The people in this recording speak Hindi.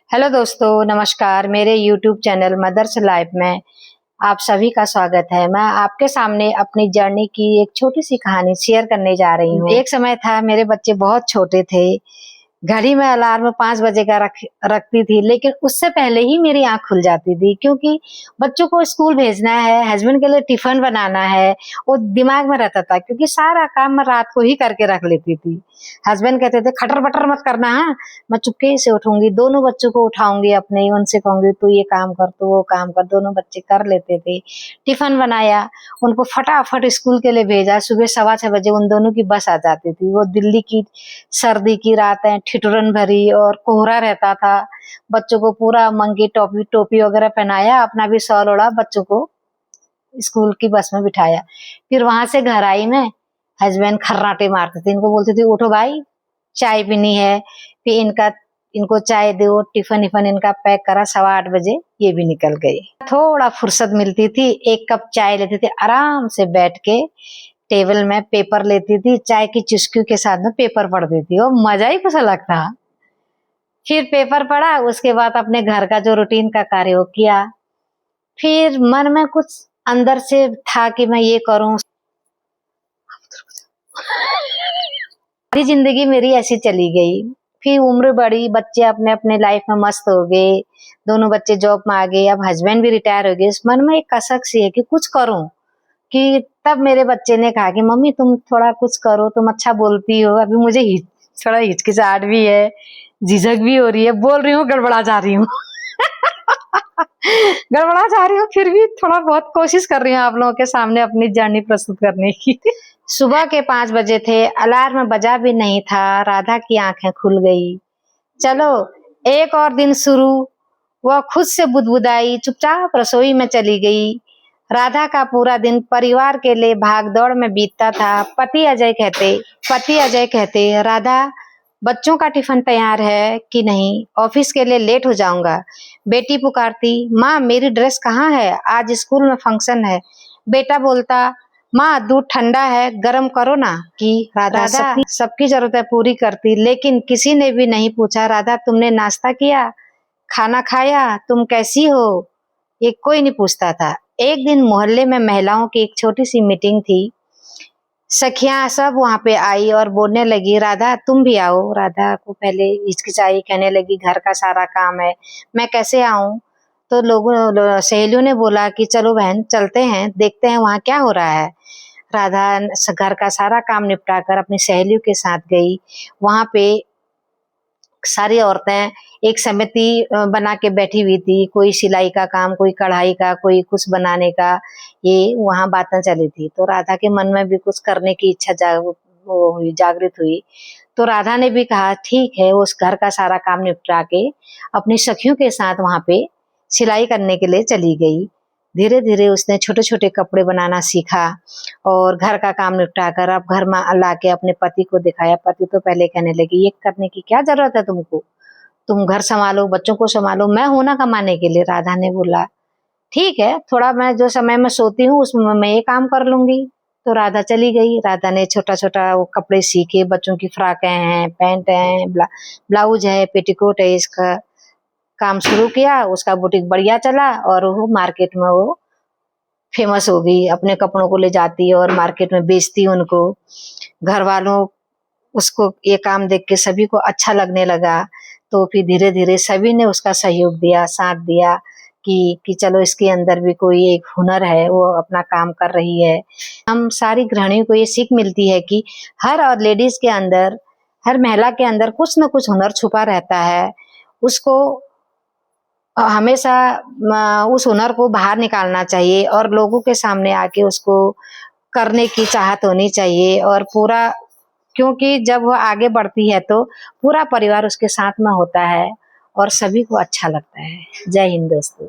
हेलो दोस्तों, नमस्कार। मेरे YouTube चैनल मदर्स लाइफ में आप सभी का स्वागत है। मैं आपके सामने अपनी जर्नी की एक छोटी सी कहानी शेयर करने जा रही हूँ। एक समय था, मेरे बच्चे बहुत छोटे थे। घड़ी में अलार्म 5 बजे का रखती थी, लेकिन उससे पहले ही मेरी आंख खुल जाती थी, क्योंकि बच्चों को स्कूल भेजना है, हस्बैंड के लिए टिफिन बनाना है, वो दिमाग में रहता था। क्योंकि सारा काम मैं रात को ही करके रख लेती थी। हस्बैंड कहते थे खटर बटर मत करना, हाँ। मैं चुपके से उठूंगी, दोनों बच्चों को उठाऊंगी अपने, उनसे कहूंगी तू ये काम कर, तू वो काम कर। दोनों बच्चे कर लेते थे। टिफिन बनाया, उनको फटाफट स्कूल के लिए भेजा। सुबह 6:15 बजे उन दोनों की बस आ जाती थी। वो दिल्ली की सर्दी की रातें ठिठुरन भरी और कोहरा रहता था। बच्चों को पूरा मंगी टोपी वगैरह पहनाया, अपना भी शॉल ओढ़ा, बच्चों को स्कूल की बस में बिठाया। फिर वहां से घर आई मैं। हस्बैंड खर्राटे मारते थे, इनको बोलते थे उठो भाई, चाय पीनी है। फिर इनको चाय दो, टिफिन इनका पैक करा। 8:15 बजे ये भी निकल गए। थोड़ा फुर्सत मिलती थी, 1 कप चाय लेते थे, आराम से बैठ के टेबल में पेपर लेती थी, चाय की चुस्कियों के साथ में पेपर पढ़ती थी। वो मजा ही कुछ अलग था। फिर पेपर पढ़ा, उसके बाद अपने घर का जो रूटीन का कार्य वो किया। फिर मन में कुछ अंदर से था कि मैं ये करूं। सारी जिंदगी मेरी ऐसी चली गई। फिर उम्र बढ़ी, बच्चे अपने अपने लाइफ में मस्त हो गए, दोनों बच्चे जॉब में आ गए, अब हस्बैंड भी रिटायर हो गए। इस मन में एक कसक सी है कि कुछ करूं। कि तब मेरे बच्चे ने कहा कि मम्मी तुम थोड़ा कुछ करो, तुम अच्छा बोलती हो। अभी मुझे थोड़ा हिचकिचाहट भी है, झिझक भी हो रही है, बोल रही हूँ गड़बड़ा जा रही हूँ। गड़बड़ा जा रही हूँ, फिर भी थोड़ा बहुत कोशिश कर रही हूँ आप लोगों के सामने अपनी जर्नी प्रस्तुत करने की। सुबह के 5 बजे थे, अलार्म बजा भी नहीं था। राधा की आंखें खुल गई। चलो एक और दिन शुरू। वह खुद से बुदबुदाई, चुपचाप रसोई में चली गई। राधा का पूरा दिन परिवार के लिए भागदौड़ में बीतता था। पति अजय कहते राधा, बच्चों का टिफिन तैयार है कि नहीं, ऑफिस के लिए लेट हो जाऊंगा। बेटी पुकारती, माँ मेरी ड्रेस कहाँ है, आज स्कूल में फंक्शन है। बेटा बोलता, माँ दूध ठंडा है, गरम करो ना। कि राधा सबकी जरूरतें पूरी करती, लेकिन किसी ने भी नहीं पूछा राधा तुमने नाश्ता किया, खाना खाया, तुम कैसी हो, ये कोई नहीं पूछता था। एक दिन मोहल्ले में महिलाओं की एक छोटी सी मीटिंग थी। सखियां सब वहां पे आई और बोलने लगी राधा तुम भी आओ। राधा को पहले हिचकिचाई, कहने लगी घर का सारा काम है, मैं कैसे आऊं। तो सहेलियों ने बोला कि चलो बहन चलते हैं, देखते हैं वहां क्या हो रहा है। राधा घर का सारा काम निपटा कर अपनी सहेलियों के साथ गई। वहां पे सारी औरतें एक समिति बना के बैठी हुई थी। कोई सिलाई का काम, कोई कढ़ाई का, कोई कुछ बनाने का, ये वहां बातें चली थी। तो राधा के मन में भी कुछ करने की इच्छा जागृत हुई। तो राधा ने भी कहा ठीक है, उस घर का सारा काम निपटा के अपनी सखियों के साथ वहां पे सिलाई करने के लिए चली गई। धीरे धीरे उसने छोटे छोटे कपड़े बनाना सीखा और घर का काम निपटा कर अब घर में ला के अपने पति को दिखाया। पति तो पहले कहने लगी ये करने की क्या जरूरत है तुमको, तुम घर संभालो, बच्चों को संभालो, मैं हूं ना कमाने के लिए। राधा ने बोला ठीक है, थोड़ा मैं जो समय में सोती हूँ उसमें मैं ये काम कर लूंगी। तो राधा चली गई। राधा ने छोटा छोटा वो कपड़े सीखे, बच्चों की फ्रॉकें हैं, पैंट है, ब्लाउज है, पेटीकोट है, इसका काम शुरू किया। उसका बुटीक बढ़िया चला और वो मार्केट में वो फेमस हो गई। अपने कपड़ों को ले जाती और मार्केट में बेचती उनको। घर वालों उसको ये काम देख के सभी को अच्छा लगने लगा। तो फिर धीरे धीरे सभी ने उसका सहयोग दिया, साथ दिया कि चलो इसके अंदर भी कोई एक हुनर है, वो अपना काम कर रही है। हम सारी गृहिणियों को ये सीख मिलती है कि हर और लेडीज के अंदर, हर महिला के अंदर कुछ न कुछ हुनर छुपा रहता है। उसको हमेशा उस हुनर को बाहर निकालना चाहिए और लोगों के सामने आके उसको करने की चाहत होनी चाहिए। और पूरा, क्योंकि जब वो आगे बढ़ती है तो पूरा परिवार उसके साथ में होता है और सभी को अच्छा लगता है। जय हिंद दोस्तों।